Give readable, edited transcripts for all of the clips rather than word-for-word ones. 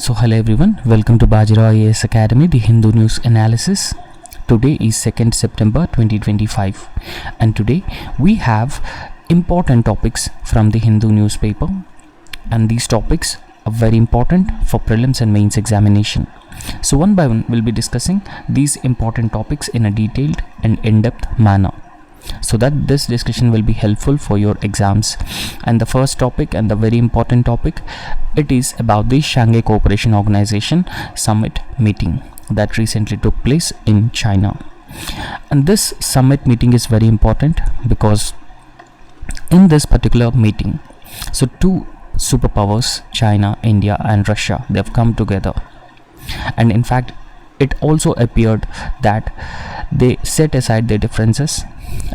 So hello everyone, welcome to BAJIRAO IAS Academy, the Hindu News Analysis. Today is 2nd September 2025 and today we have important topics from the Hindu newspaper, and these topics are very important for prelims and mains examination. So one by one we'll be discussing these important topics in a detailed and in-depth manner, so that this discussion will be helpful for your exams. And the first topic, and the very important topic, it is about the Shanghai Cooperation Organization summit meeting that recently took place in China. And this summit meeting is very important because in this particular meeting, so two superpowers, China, India and Russia, they have come together, and in fact it also appeared that they set aside their differences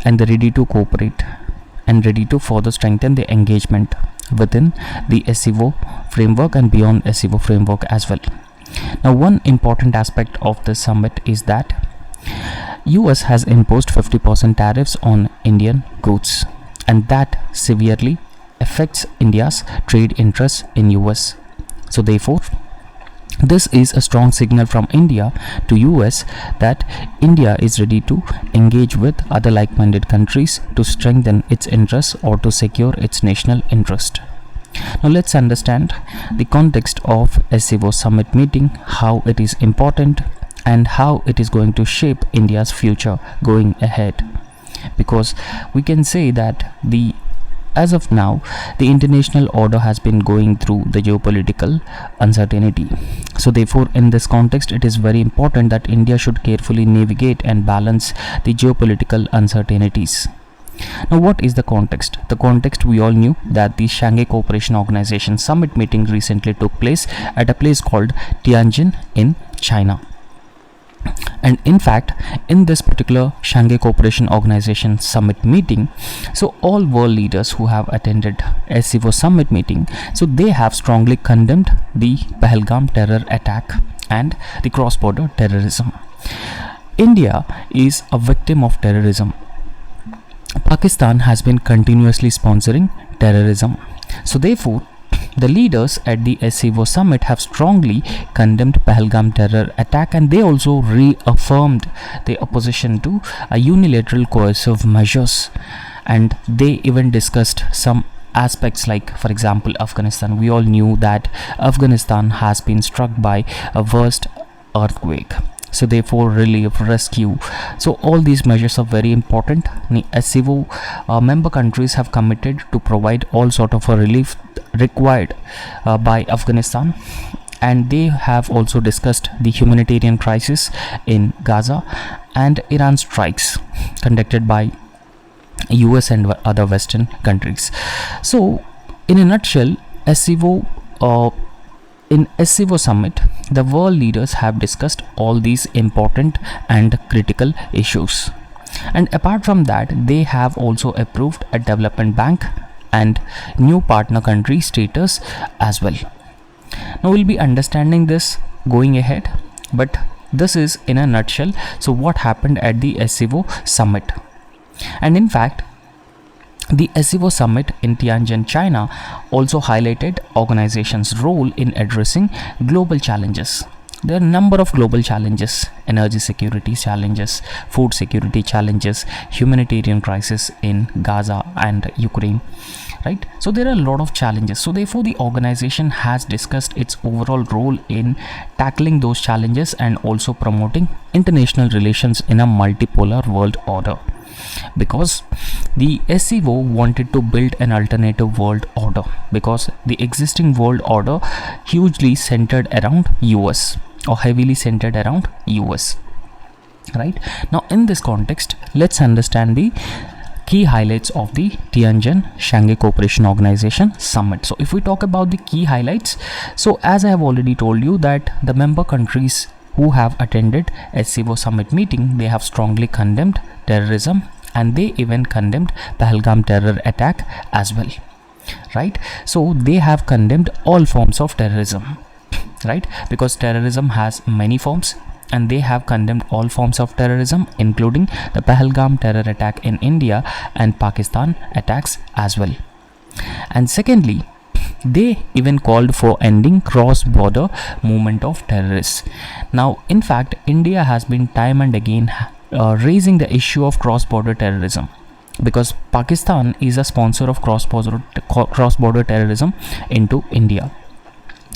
and they're ready to cooperate and ready to further strengthen the engagement within the SCO framework and beyond SCO framework as well. Now, one important aspect of this summit is that US has imposed 50% tariffs on Indian goods, and that severely affects India's trade interests in US. So therefore, this is a strong signal from India to US that India is ready to engage with other like-minded countries to strengthen its interests or to secure its national interest. Now let's understand the context of SCO summit meeting, how it is important and how it is going to shape India's future going ahead. Because we can say that as of now, the international order has been going through the geopolitical uncertainty. So therefore, in this context, it is very important that India should carefully navigate and balance the geopolitical uncertainties. Now, what is the context? The context, we all knew that the Shanghai Cooperation Organization summit meeting recently took place at a place called Tianjin in China. And in fact, in this particular Shanghai Cooperation Organization summit meeting, so all world leaders who have attended SCO summit meeting, so they have strongly condemned the Pahalgam terror attack and the cross-border terrorism. India is a victim of terrorism. Pakistan has been continuously sponsoring terrorism. So therefore, the leaders at the SCO summit have strongly condemned Pahalgam terror attack, and they also reaffirmed their opposition to unilateral coercive measures, and they even discussed some aspects like, for example, Afghanistan. We all knew that Afghanistan has been struck by a worst earthquake. So therefore, relief, rescue, so all these measures are very important. The SCO member countries have committed to provide all sort of a relief required by Afghanistan, and they have also discussed the humanitarian crisis in Gaza and Iran strikes conducted by US and other Western countries. So in a nutshell, in SCO summit, the world leaders have discussed all these important and critical issues, and apart from that, they have also approved a development bank and new partner country status as well. Now we'll be understanding this going ahead, but this is in a nutshell so what happened at the SCO summit. And in fact, the SCO summit in Tianjin, China also highlighted organization's role in addressing global challenges. There are a number of global challenges: energy security challenges, food security challenges, humanitarian crisis in Gaza and Ukraine, right? So there are a lot of challenges. So therefore, the organization has discussed its overall role in tackling those challenges and also promoting international relations in a multipolar world order. Because the SCO wanted to build an alternative world order, because the existing world order hugely centered around US, or heavily centered around US, right? Now in this context, let's understand the key highlights of the Tianjin Shanghai Cooperation Organization summit. So if we talk about the key highlights, so as I have already told you that the member countries who have attended SCO summit meeting, they have strongly condemned terrorism, and they even condemned Pahalgam terror attack as well, right? So they have condemned all forms of terrorism, right? Because terrorism has many forms, and they have condemned all forms of terrorism, including the Pahalgam terror attack in India and Pakistan attacks as well. And secondly, They even called for ending cross-border movement of terrorists. Now, in fact, India has been time and again raising the issue of cross-border terrorism, because Pakistan is a sponsor of cross-border terrorism into India.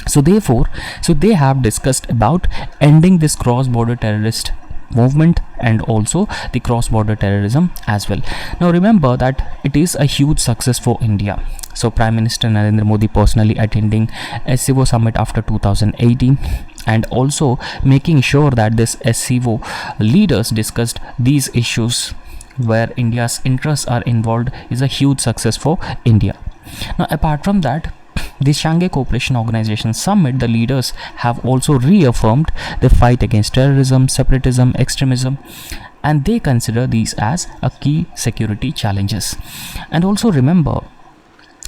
So therefore, they have discussed about ending this cross-border terrorist movement and also the cross-border terrorism as well. Now remember that it is a huge success for India. So Prime Minister Narendra Modi personally attending SCO summit after 2018 and also making sure that this SCO leaders discussed these issues where India's interests are involved is a huge success for India. Now apart from that, the Shanghai Cooperation Organization summit, the leaders have also reaffirmed the fight against terrorism, separatism, extremism, and they consider these as a key security challenges. And also remember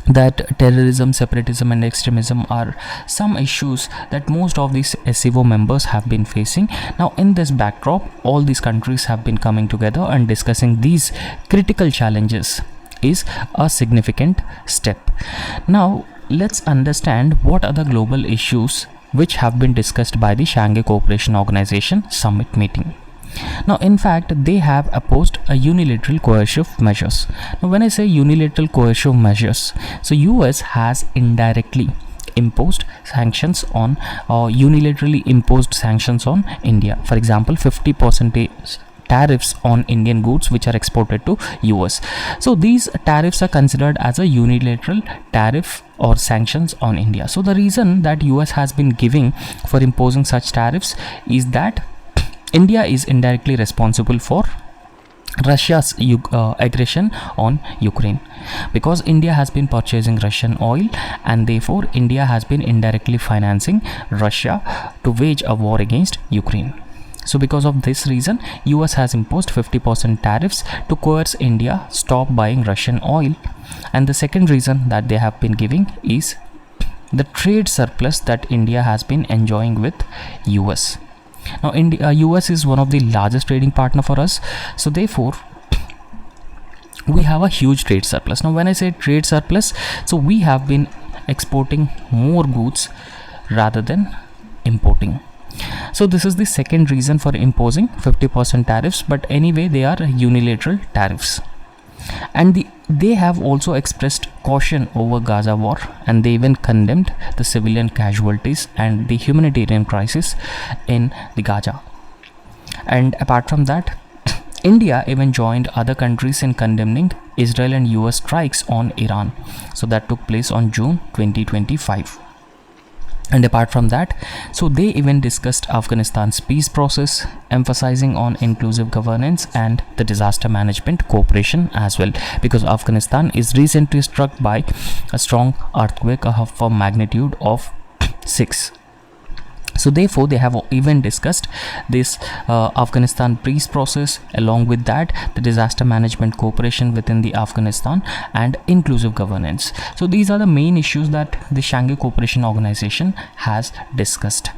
that terrorism, separatism and extremism are some issues that most of these SCO members have been facing. Now in this backdrop, all these countries have been coming together and discussing these critical challenges is a significant step. Now let's understand what are the global issues which have been discussed by the Shanghai Cooperation Organization summit meeting. Now in fact, they have opposed a unilateral coercive measures. Now when I say unilateral coercive measures, so US has indirectly imposed sanctions on unilaterally imposed sanctions on India. For example, 50% tariffs on Indian goods which are exported to US. So these tariffs are considered as a unilateral tariff or sanctions on India. So the reason that US has been giving for imposing such tariffs is that India is indirectly responsible for Russia's aggression on Ukraine, because India has been purchasing Russian oil and therefore India has been indirectly financing Russia to wage a war against Ukraine. So because of this reason, US has imposed 50% tariffs to coerce India stop buying Russian oil. And the second reason that they have been giving is the trade surplus that India has been enjoying with US. Now US is one of the largest trading partner for us, so therefore we have a huge trade surplus. Now when I say trade surplus, so we have been exporting more goods rather than importing. So this is the second reason for imposing 50% tariffs, but anyway they are unilateral tariffs. And they have also expressed caution over Gaza war, and they even condemned the civilian casualties and the humanitarian crisis in the Gaza. And apart from that, India even joined other countries in condemning Israel and US strikes on Iran. So that took place on June 2025. And apart from that, so they even discussed Afghanistan's peace process, emphasizing on inclusive governance and the disaster management cooperation as well, because Afghanistan is recently struck by a strong earthquake of a magnitude of 6. So therefore they have even discussed this Afghanistan peace process, along with that the disaster management cooperation within the Afghanistan and inclusive governance. So these are the main issues that the Shanghai Cooperation Organization has discussed.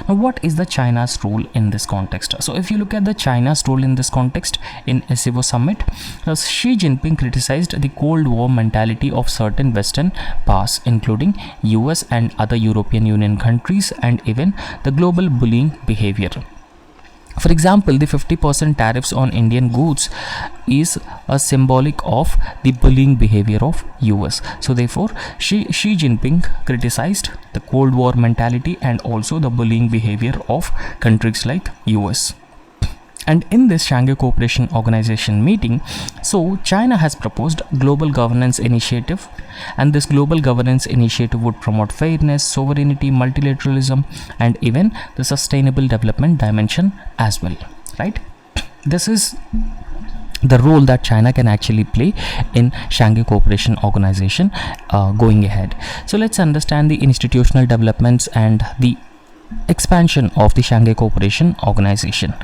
Now what is the China's role in this context? So if you look at the China's role in this context in SCO summit, Xi Jinping criticized the Cold War mentality of certain Western powers, including US and other European Union countries, and even the global bullying behavior. For example, the 50% tariffs on Indian goods is a symbolic of the bullying behavior of US. So therefore, Xi Jinping criticized the Cold War mentality and also the bullying behavior of countries like US. And in this Shanghai Cooperation Organization meeting, so China has proposed global governance initiative, and this global governance initiative would promote fairness, sovereignty, multilateralism, and even the sustainable development dimension as well, right? This is the role that China can actually play in Shanghai Cooperation Organization going ahead. So let's understand the institutional developments and the expansion of the Shanghai Cooperation Organization.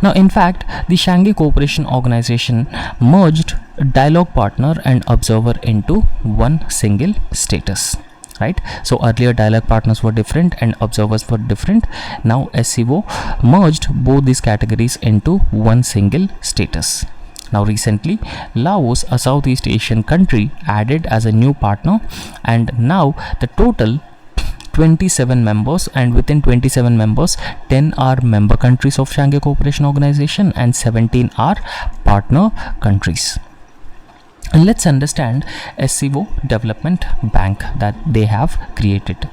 Now in fact, the Shanghai Cooperation Organization merged dialogue partner and observer into one single status, right? So earlier dialogue partners were different and observers were different. Now SCO merged both these categories into one single status, Now recently, Laos, a Southeast Asian country, added as a new partner, and now the total 27 members, and within 27 members 10 are member countries of Shanghai Cooperation Organization and 17 are partner countries. And let's understand SCO Development Bank that they have created.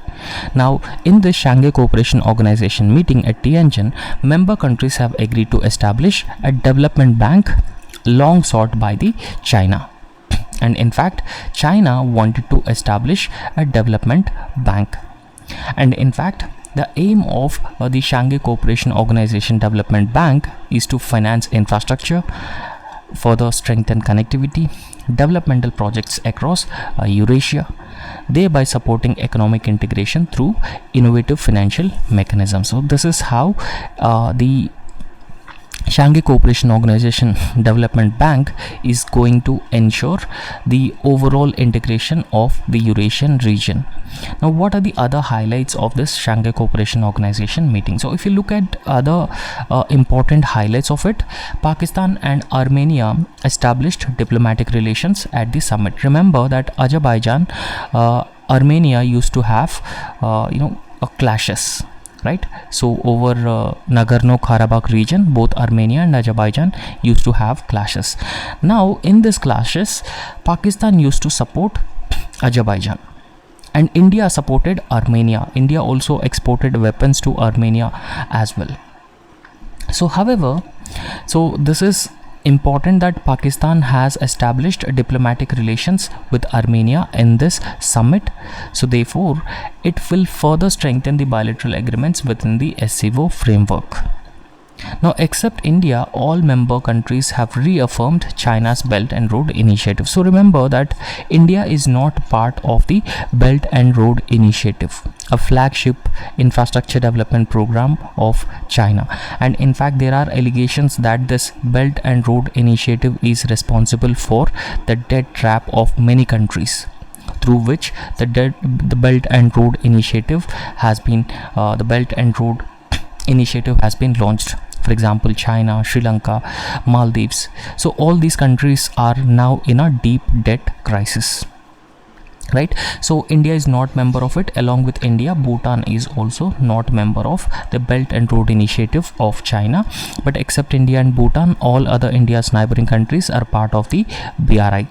Now, in the Shanghai Cooperation Organization meeting at Tianjin, member countries have agreed to establish a development bank long sought by the China. And in fact, China wanted to establish a development bank. And in fact, the aim of the Shanghai Cooperation Organization Development Bank is to finance infrastructure, further strengthen connectivity, developmental projects across Eurasia, thereby supporting economic integration through innovative financial mechanisms. So this is how the Shanghai Cooperation Organization Development Bank is going to ensure the overall integration of the Eurasian region. Now, what are the other highlights of this Shanghai Cooperation Organization meeting? So if you look at other important highlights of it, Pakistan and Armenia established diplomatic relations at the summit. Remember that Azerbaijan, Armenia used to have clashes, right? So over Nagorno-Karabakh region, both Armenia and Azerbaijan used to have clashes. Now in these clashes, Pakistan used to support Azerbaijan and India supported Armenia. India also exported weapons to Armenia as well. So however, this is important that Pakistan has established diplomatic relations with Armenia in this summit. So therefore, it will further strengthen the bilateral agreements within the SCO framework. Now, except India, all member countries have reaffirmed China's Belt and Road Initiative. So remember that India is not part of the Belt and Road Initiative, a flagship infrastructure development program of China. And in fact, there are allegations that this Belt and Road Initiative is responsible for the debt trap of many countries, through which the Belt and Road Initiative has been launched. For example, China, Sri Lanka, Maldives. So all these countries are now in a deep debt crisis, right? So India is not member of it. Along with India, Bhutan is also not member of the Belt and Road Initiative of China. But except India and Bhutan, all other India's neighboring countries are part of the BRI.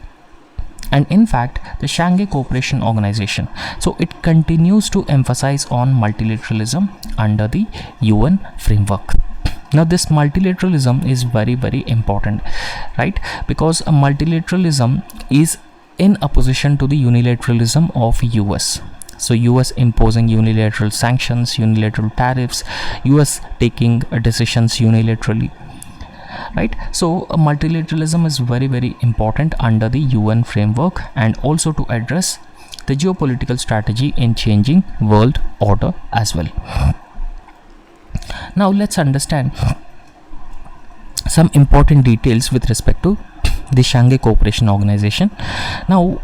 And in fact, the Shanghai Cooperation Organization, so it continues to emphasize on multilateralism under the UN framework. Now this multilateralism is very, very important, right? Because multilateralism is in opposition to the unilateralism of US. So US imposing unilateral sanctions, unilateral tariffs, US taking decisions unilaterally, right? So multilateralism is very, very important under the UN framework, and also to address the geopolitical strategy in changing world order as well. Now let's understand some important details with respect to the Shanghai Cooperation Organization. Now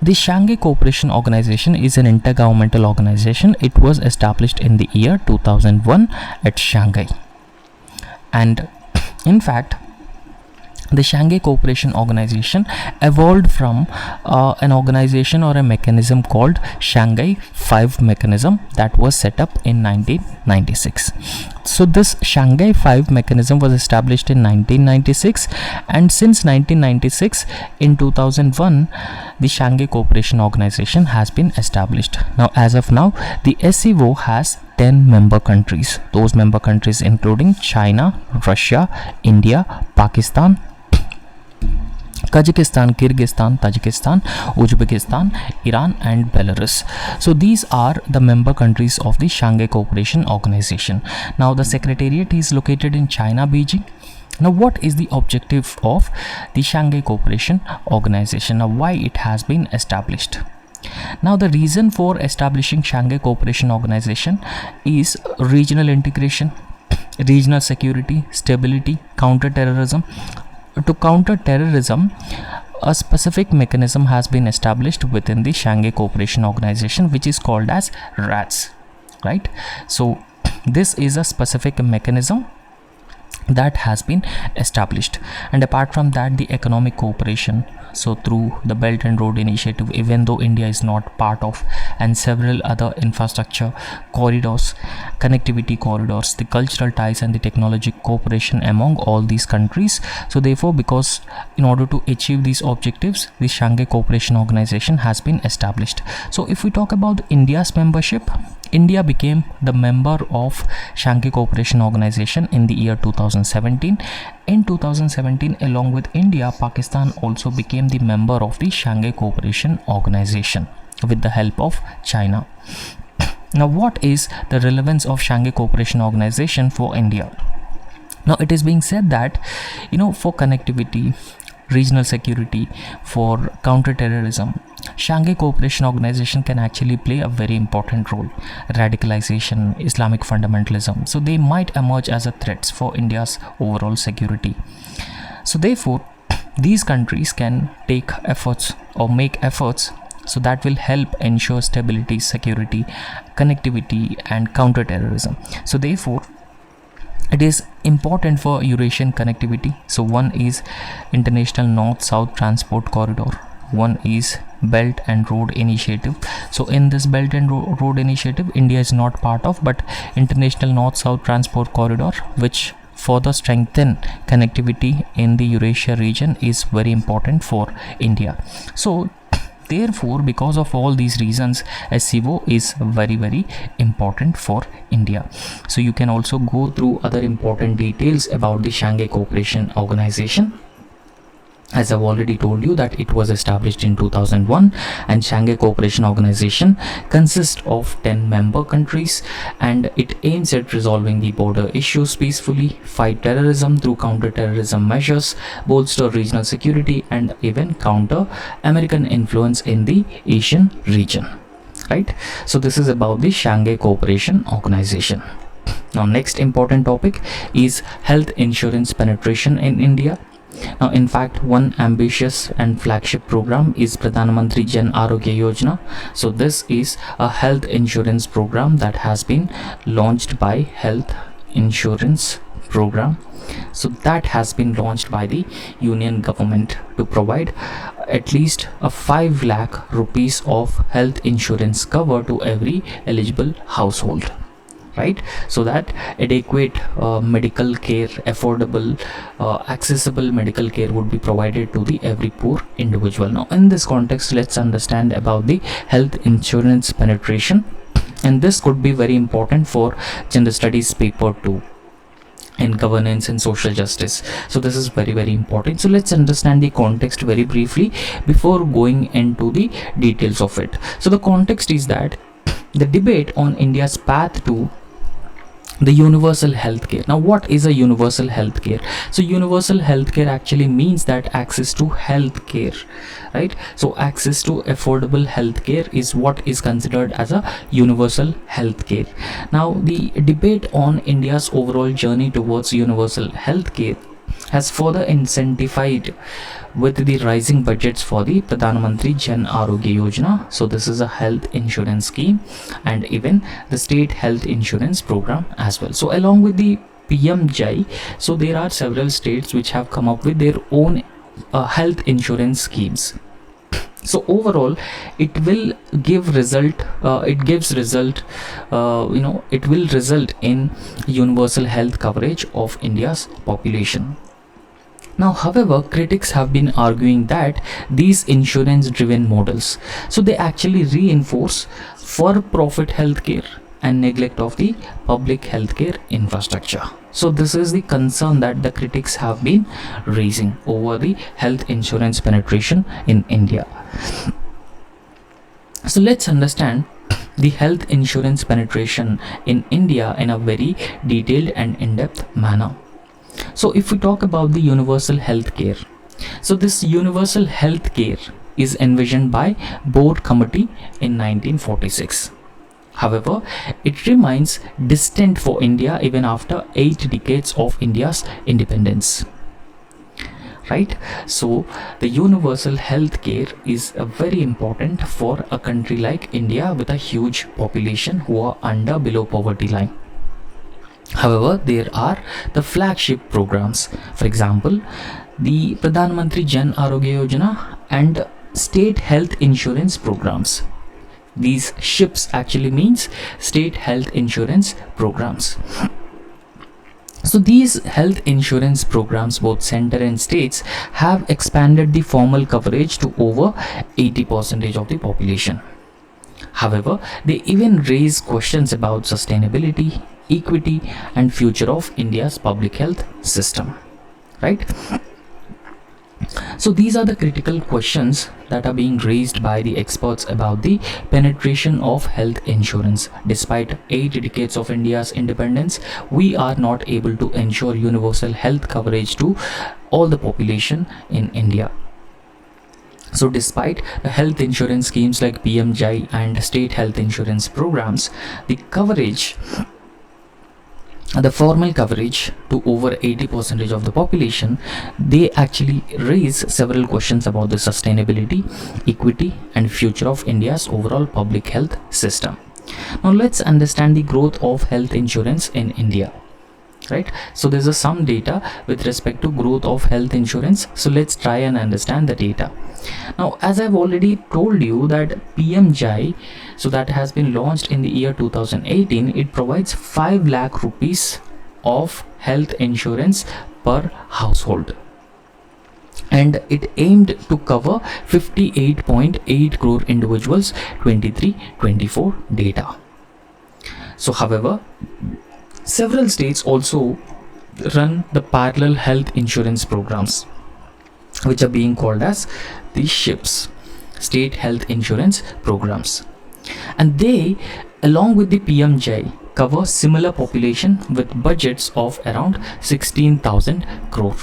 the Shanghai Cooperation Organization is an intergovernmental organization. It was established in the year 2001 at Shanghai, and in fact, the Shanghai Cooperation Organization evolved from an organization or a mechanism called Shanghai 5 mechanism that was set up in 1996. So this Shanghai 5 mechanism was established in 1996, and since 1996, in 2001, the Shanghai Cooperation Organization has been established. Now as of now, the SCO has 10 member countries. Those member countries including China, Russia, India, Pakistan, Kazakhstan, Kyrgyzstan, Tajikistan, Uzbekistan, Iran and Belarus. So these are the member countries of the Shanghai Cooperation Organization. Now the secretariat is located in China, Beijing. Now what is the objective of the Shanghai Cooperation Organization? Now why it has been established? Now the reason for establishing Shanghai Cooperation Organization is regional integration, regional security, stability, counter-terrorism. To counter terrorism, a specific mechanism has been established within the Shanghai Cooperation Organization, which is called as RATS, right? So this is a specific mechanism that has been established. And apart from that, the economic cooperation, so through the Belt and Road Initiative, even though India is not part of, and several other infrastructure corridors, connectivity corridors, the cultural ties and the technology cooperation among all these countries. So therefore, because in order to achieve these objectives, the Shanghai Cooperation Organization has been established. So if we talk about India's membership, India became the member of Shanghai Cooperation Organization in the year 2017. In 2017, along with India, Pakistan also became the member of the Shanghai Cooperation Organization with the help of China. Now, what is the relevance of Shanghai Cooperation Organization for India? Now, it is being said that, for connectivity, regional security, for counter-terrorism, Shanghai Cooperation Organization can actually play a very important role. Radicalization, Islamic fundamentalism, so they might emerge as a threats for India's overall security. So therefore, these countries can take efforts or make efforts so that will help ensure stability, security, connectivity and counter-terrorism. So therefore, it is important for Eurasian connectivity. So one is International North-South Transport Corridor, one is Belt and Road Initiative. So in this Belt and Road Initiative, India is not part of, but International North-South Transport Corridor, which further strengthen connectivity in the Eurasia region, is very important for India. So therefore, because of all these reasons, SCO is very, very important for India. So you can also go through other important details about the Shanghai Cooperation Organization. As I've already told you that it was established in 2001, and Shanghai Cooperation Organization consists of 10 member countries, and it aims at resolving the border issues peacefully, fight terrorism through counter-terrorism measures, bolster regional security, and even counter American influence in the Asian region. Right? So this is about the Shanghai Cooperation Organization. Now, next important topic is health insurance penetration in India. Now, in fact, one ambitious and flagship program is Pradhan Mantri Jan Arogya Yojana. So this is a health insurance program that has been launched by Health Insurance Program. So that has been launched by the Union government to provide at least a 5 lakh rupees of health insurance cover to every eligible household. Right, so that adequate medical care, affordable, accessible medical care would be provided to the every poor individual. Now, in this context, let's understand about the health insurance penetration, and this could be very important for Gender Studies paper 2 in governance and social justice. So this is very, very important. So let's understand the context very briefly before going into the details of it. So the context is that the debate on India's path to the universal healthcare. Now, what is a universal healthcare? So universal healthcare actually means that access to healthcare, right? So access to affordable healthcare is what is considered as a universal healthcare. Now, the debate on India's overall journey towards universal healthcare has further incentivized with the rising budgets for the Pradhan Mantri Jan Arogya Yojana. So this is a health insurance scheme, and even the state health insurance program as well. So along with the PMJ, so there are several states which have come up with their own health insurance schemes. So overall, it will give result. It will result in universal health coverage of India's population. Now, however, critics have been arguing that these insurance-driven models, so they actually reinforce for-profit healthcare and neglect of the public healthcare infrastructure. So this is the concern that the critics have been raising over the health insurance penetration in India. So let's understand the health insurance penetration in India in a very detailed and in-depth manner. So if we talk about the universal healthcare, so this universal healthcare is envisioned by Board Committee in 1946. However, it remains distant for India even after 8 decades of India's independence. Right? So the universal healthcare is very important for a country like India with a huge population who are below poverty line. However, there are the flagship programs, for example, the Pradhan Mantri Jan Arogya Yojana and state health insurance programs. These SHIPs actually means state health insurance programs. So these health insurance programs, both center and states, have expanded the formal coverage to over 80% of the population. However, they even raise questions about sustainability, equity, and future of India's public health system. Right? So these are the critical questions that are being raised by the experts about the penetration of health insurance. Despite 8 decades of India's independence, we are not able to ensure universal health coverage to all the population in India. So despite the health insurance schemes like PMJAI and state health insurance programs, the coverage, the formal coverage to over 80% of the population, they actually raise several questions about the sustainability, equity, and future of India's overall public health system. Now let's understand the growth of health insurance in India. Right, so there's some data with respect to growth of health insurance. So let's try and understand the data. Now, as I've already told you that PMJAI, so that has been launched in the year 2018, it provides 5 lakh rupees of health insurance per household, and it aimed to cover 58.8 crore individuals 23-24 data. So however, several states also run the parallel health insurance programs, which are being called as the SHIPs, state health insurance programs, and they, along with the PMJAI, cover similar population with budgets of around 16,000 crore.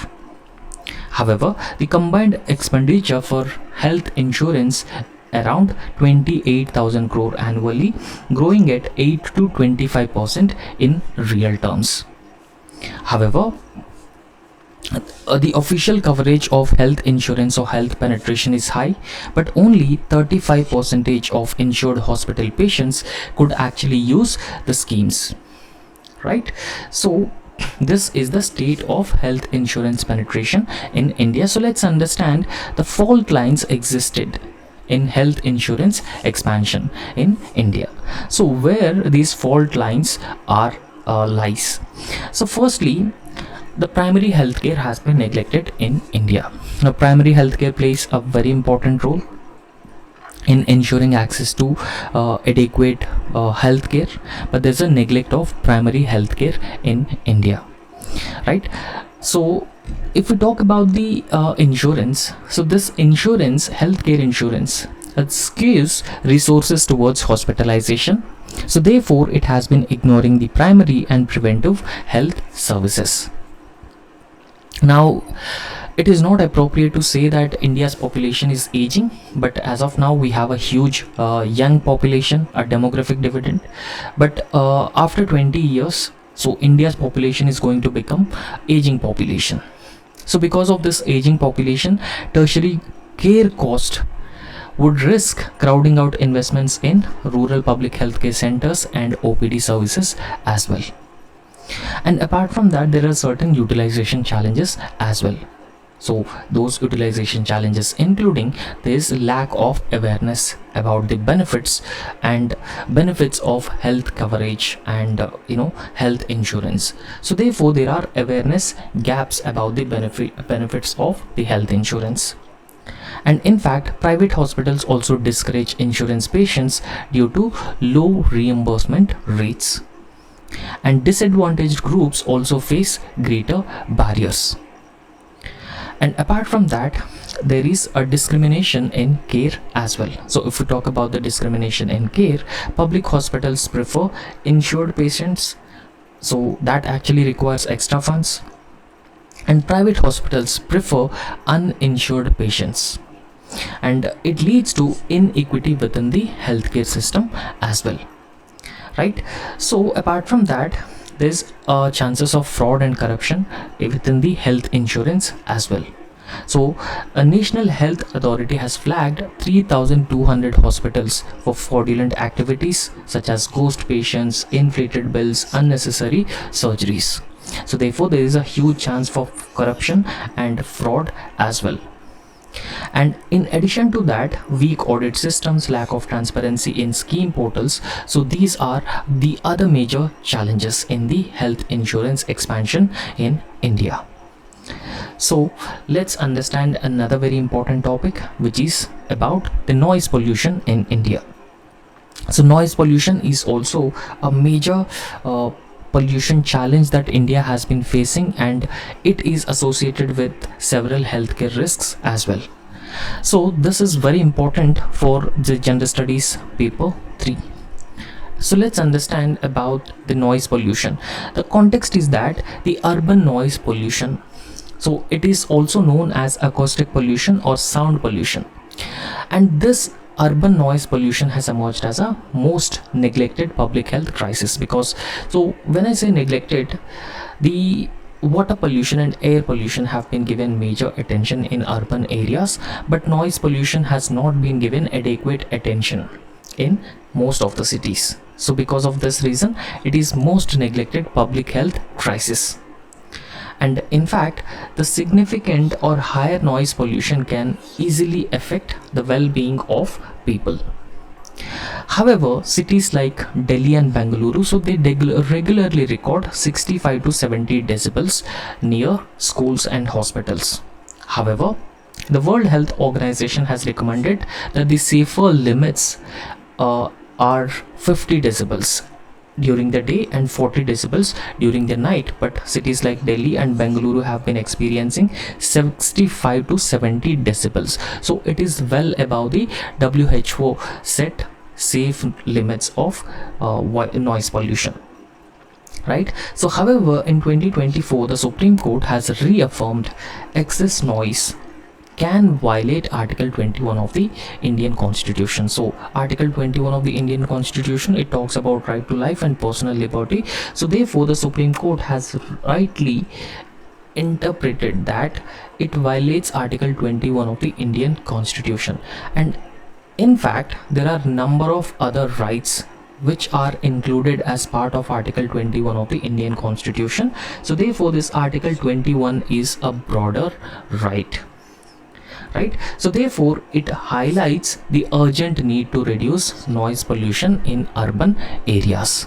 However, the combined expenditure for health insurance around 28,000 crore annually, growing at 8 to 25% in real terms. However, the official coverage of health insurance or health penetration is high, but only 35% of insured hospital patients could actually use the schemes. Right? So this is the state of health insurance penetration in India. So let's understand the fault lines existed in health insurance expansion in India. So where these fault lines are lies. So firstly, the primary healthcare has been neglected in India. Now, primary healthcare plays a very important role in ensuring access to adequate healthcare, but there's a neglect of primary healthcare in India. Right? So if we talk about the insurance, so this insurance, healthcare insurance, it skews resources towards hospitalization. So therefore, it has been ignoring the primary and preventive health services. Now, it is not appropriate to say that India's population is aging, but as of now we have a huge young population, a demographic dividend. But after 20 years, so India's population is going to become aging population. So because of this aging population, tertiary care cost would risk crowding out investments in rural public healthcare centers and OPD services as well. And apart from that, there are certain utilization challenges as well. So those utilization challenges including this lack of awareness about the benefits of health coverage and health insurance. So therefore, there are awareness gaps about the benefits of the health insurance. And in fact, private hospitals also discourage insurance patients due to low reimbursement rates. And disadvantaged groups also face greater barriers. And apart from that, there is a discrimination in care as well. So if we talk about the discrimination in care, public hospitals prefer insured patients, so that actually requires extra funds, and private hospitals prefer uninsured patients, and it leads to inequity within the healthcare system as well. Right? So apart from that, there's chances of fraud and corruption within the health insurance as well. So a National Health Authority has flagged 3,200 hospitals for fraudulent activities such as ghost patients, inflated bills, unnecessary surgeries. So therefore there is a huge chance for corruption and fraud as well. And in addition to that, weak audit systems, lack of transparency in scheme portals. So these are the other major challenges in the health insurance expansion in India. So let's understand another very important topic, which is about the noise pollution in India. So noise pollution is also a major pollution challenge that India has been facing, and it is associated with several healthcare risks as well. So this is very important for the gender studies paper 3. So let's understand about the noise pollution. The context is that the urban noise pollution, so it is also known as acoustic pollution or sound pollution, and this urban noise pollution has emerged as a most neglected public health crisis. Because, so when I say neglected, the water pollution and air pollution have been given major attention in urban areas, but noise pollution has not been given adequate attention in most of the cities. So because of this reason, it is most neglected public health crisis. And in fact, the significant or higher noise pollution can easily affect the well-being of people. However, cities like Delhi and Bengaluru, so they regularly record 65 to 70 decibels near schools and hospitals. However, the World Health Organization has recommended that the safer limits are 50 decibels during the day and 40 decibels during the night, but cities like Delhi and Bengaluru have been experiencing 65 to 70 decibels. So it is well above the WHO set safe limits of noise pollution, right? So however, in 2024 the Supreme Court has reaffirmed excess noise can violate Article 21 of the Indian Constitution. So Article 21 of the Indian Constitution, it talks about right to life and personal liberty. So therefore the Supreme Court has rightly interpreted that it violates Article 21 of the Indian Constitution. And in fact, there are number of other rights which are included as part of Article 21 of the Indian Constitution. So therefore this Article 21 is a broader right. Right, so therefore it highlights the urgent need to reduce noise pollution in urban areas.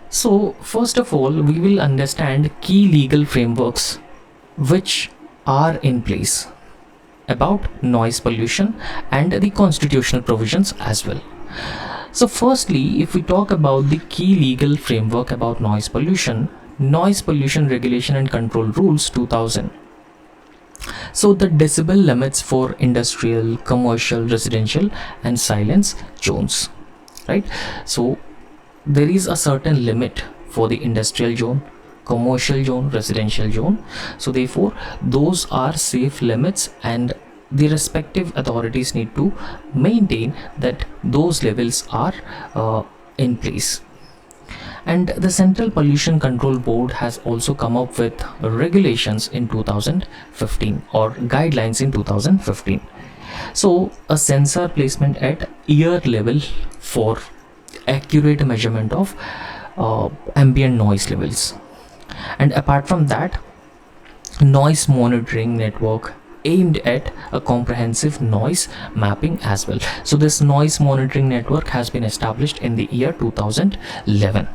So first of all, we will understand key legal frameworks which are in place about noise pollution and the constitutional provisions as well. So firstly, if we talk about the key legal framework about noise pollution regulation and control rules 2000. So the decibel limits for industrial, commercial, residential and silence zones, right? So there is a certain limit for the industrial zone, commercial zone, residential zone. So therefore those are safe limits, and the respective authorities need to maintain that those levels are in place. And the Central Pollution Control Board has also come up with regulations in 2015 or guidelines in 2015. So a sensor placement at ear level for accurate measurement of ambient noise levels. And apart from that, noise monitoring network aimed at a comprehensive noise mapping as well. So this noise monitoring network has been established in the year 2011.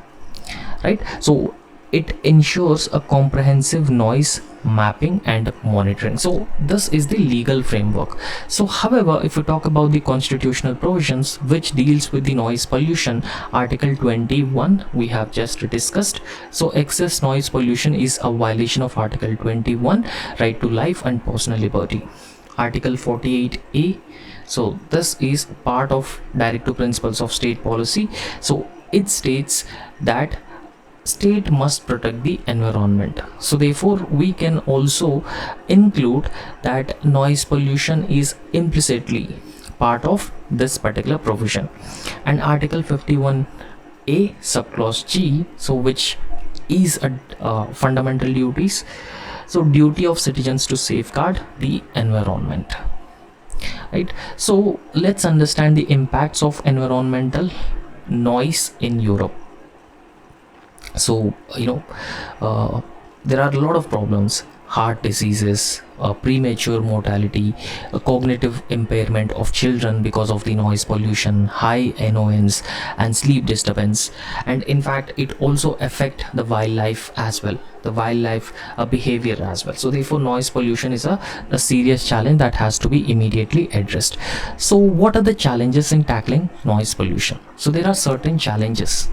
Right, so it ensures a comprehensive noise mapping and monitoring. So this is the legal framework. So however, if we talk about the constitutional provisions which deals with the noise pollution, Article 21 we have just discussed. So excess noise pollution is a violation of Article 21, right to life and personal liberty. Article 48A, so this is part of Directive Principles of State Policy. So it states that state must protect the environment. So therefore we can also include that noise pollution is implicitly part of this particular provision. And Article 51A subclause G, so which is a fundamental duties. So duty of citizens to safeguard the environment, right? So let's understand the impacts of environmental noise in Europe. So there are a lot of problems: heart diseases, premature mortality, cognitive impairment of children because of the noise pollution, high annoyance and sleep disturbance. And in fact it also affect the wildlife as well, the wildlife behavior as well. So therefore noise pollution is a serious challenge that has to be immediately addressed. So what are the challenges in tackling noise pollution? So there are certain challenges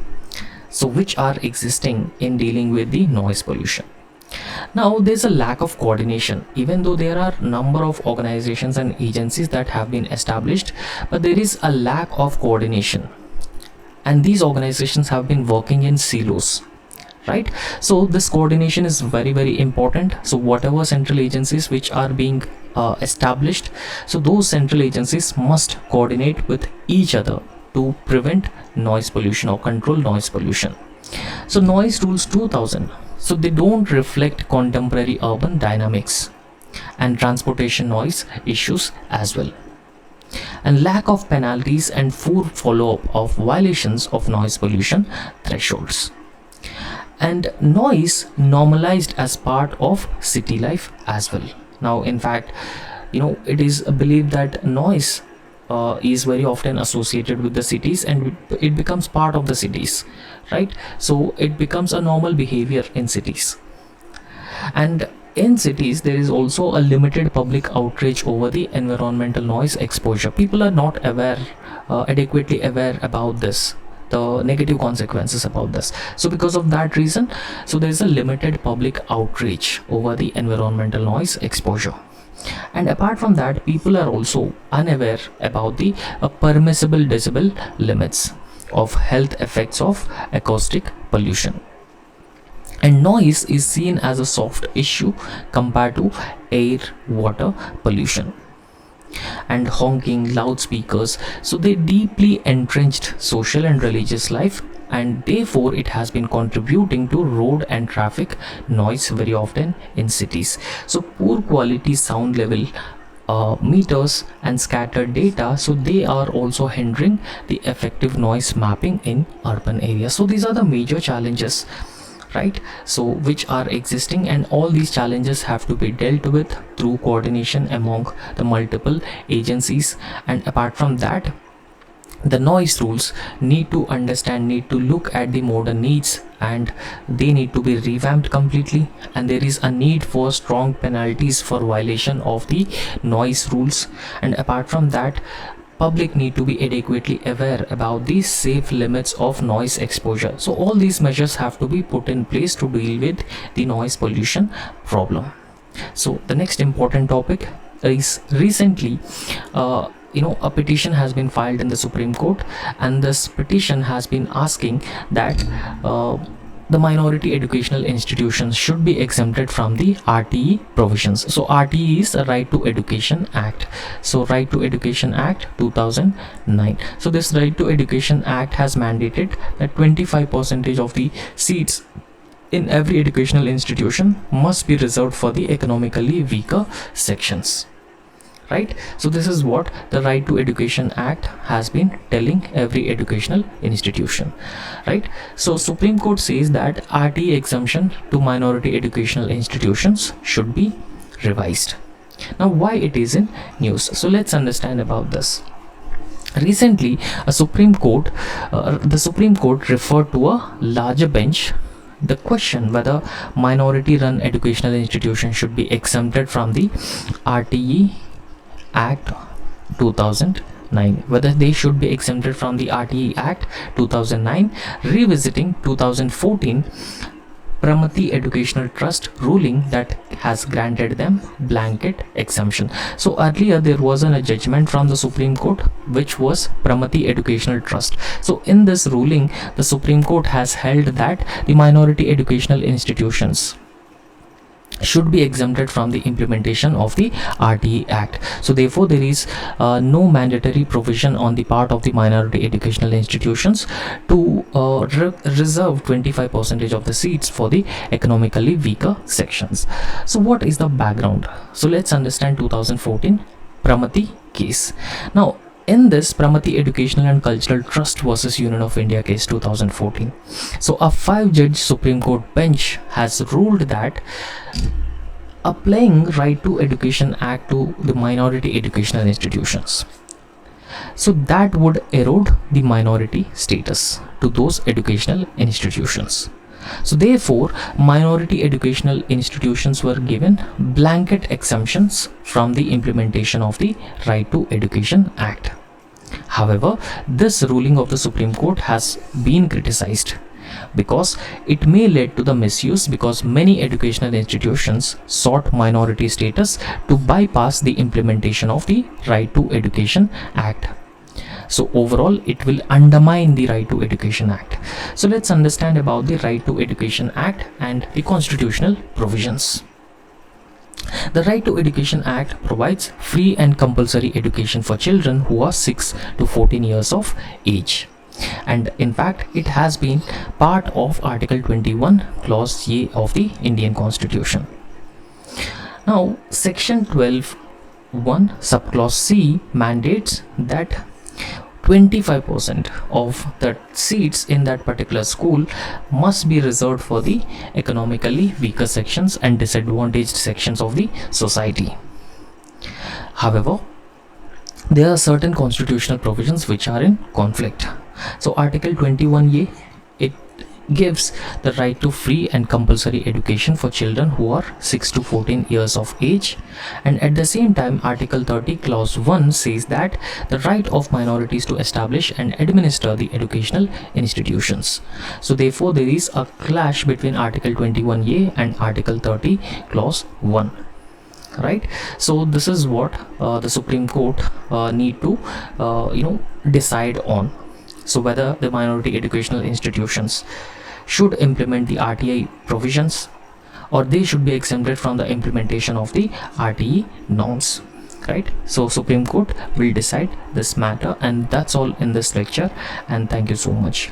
which are existing in dealing with the noise pollution. Now there's a lack of coordination. Even though there are number of organizations and agencies that have been established, but there is a lack of coordination, and these organizations have been working in silos, right? So this coordination is very, very important. So whatever central agencies which are being established, so those central agencies must coordinate with each other to prevent noise pollution or control noise pollution. So noise rules 2000, so they don't reflect contemporary urban dynamics and transportation noise issues as well. And lack of penalties and full follow-up of violations of noise pollution thresholds. And noise normalized as part of city life as well. Now in fact it is believed that noise is very often associated with the cities, and it becomes part of the cities, right? So it becomes a normal behavior in cities. And in cities there is also a limited public outrage over the environmental noise exposure. People are not adequately aware about this, the negative consequences about this. So because of that reason, so there is a limited public outrage over the environmental noise exposure. And apart from that, people are also unaware about the permissible decibel limits of health effects of acoustic pollution. And noise is seen as a soft issue compared to air, water pollution. And honking, loudspeakers, so they deeply entrenched social and religious life, and therefore it has been contributing to road and traffic noise very often in cities. So poor quality sound level meters and scattered data, so they are also hindering the effective noise mapping in urban areas. So these are the major challenges, right? So which are existing, and all these challenges have to be dealt with through coordination among the multiple agencies. And apart from that, the noise rules need to look at the modern needs, and they need to be revamped completely. And there is a need for strong penalties for violation of the noise rules. And apart from that, public need to be adequately aware about the safe limits of noise exposure. So all these measures have to be put in place to deal with the noise pollution problem. So the next important topic is recently a petition has been filed in the Supreme Court, and this petition has been asking that the minority educational institutions should be exempted from the RTE provisions. So RTE is a Right to Education Act. So Right to Education Act 2009. So this Right to Education Act has mandated that 25% of the seats in every educational institution must be reserved for the economically weaker sections, right? So this is what the Right to Education Act has been telling every educational institution, right? So Supreme Court says that RTE exemption to minority educational institutions should be revised. Now why it is in news? So let's understand about this. Recently the Supreme Court referred to a larger bench the question whether minority run educational institutions should be exempted from the RTE Act 2009, whether they should be exempted from the RTE Act 2009, revisiting 2014 Pramati Educational Trust ruling that has granted them blanket exemption. So earlier there was a judgment from the Supreme Court which was Pramati Educational Trust. So in this ruling, the Supreme Court has held that the minority educational institutions should be exempted from the implementation of the RTE Act. So therefore there is no mandatory provision on the part of the minority educational institutions to reserve 25% of the seats for the economically weaker sections. So what is the background? So let's understand 2014 Pramati case. Now in this Pramati Educational and Cultural Trust versus Union of India case 2014, so a 5-judge Supreme Court bench has ruled that applying Right to Education Act to the minority educational institutions, so that would erode the minority status to those educational institutions. So therefore minority educational institutions were given blanket exemptions from the implementation of the Right to Education Act. However, this ruling of the Supreme Court has been criticized because it may lead to the misuse, because many educational institutions sought minority status to bypass the implementation of the Right to Education Act. So overall it will undermine the Right to Education Act. So let's understand about the Right to Education Act and the constitutional provisions. The Right to Education Act provides free and compulsory education for children who are 6 to 14 years of age. And in fact it has been part of Article 21 Clause A of the Indian Constitution. Now Section 12(1) Subclause C mandates that 25% of the seats in that particular school must be reserved for the economically weaker sections and disadvantaged sections of the society. However, there are certain constitutional provisions which are in conflict. So Article 21A, it gives the right to free and compulsory education for children who are 6 to 14 years of age, and at the same time Article 30 Clause 1 says that the right of minorities to establish and administer the educational institutions. So therefore there is a clash between Article 21A and Article 30 Clause 1. Right, so this is what the Supreme Court need to decide on. So whether the minority educational institutions should implement the RTI provisions, or they should be exempted from the implementation of the RTE norms. Right, so Supreme Court will decide this matter, and that's all in this lecture, and thank you so much.